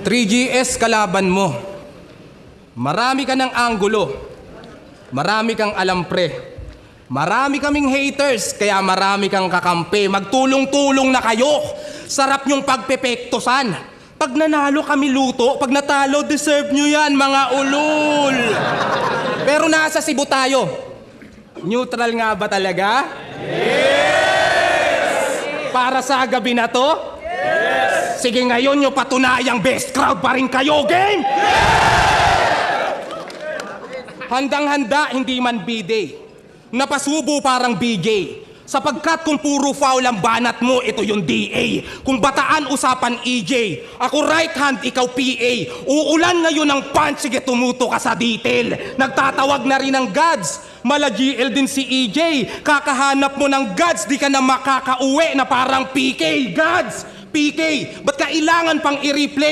3GS kalaban mo. Marami ka ng anggulo. Marami kang alam pre. Marami kaming haters, kaya marami kang kakampi. Magtulong-tulong na kayo. Sarap nyong pagpepektosan. Pag nanalo kami luto, pag natalo, deserve nyo yan, mga ulul. Pero nasa Cebu tayo. Neutral nga ba talaga? Yes! Para sa gabi na to? Yes! Sige ngayon nyo patunayang best crowd pa rin kayo, game! Handang-handa, hindi man B-Day. Napasubo parang BJ. Sapagkat kung puro foul ang banat mo, ito yung DA. Kung bataan usapan EJ, ako right hand, ikaw PA. Uulan ngayon ng punch, sige tumuto ka sa detail. Nagtatawag na rin ng gods. Mala GL din si EJ. Kakahanap mo ng gods, di ka na makakauwi na parang PK. Gods! PK, ba't kailangan pang i-replay?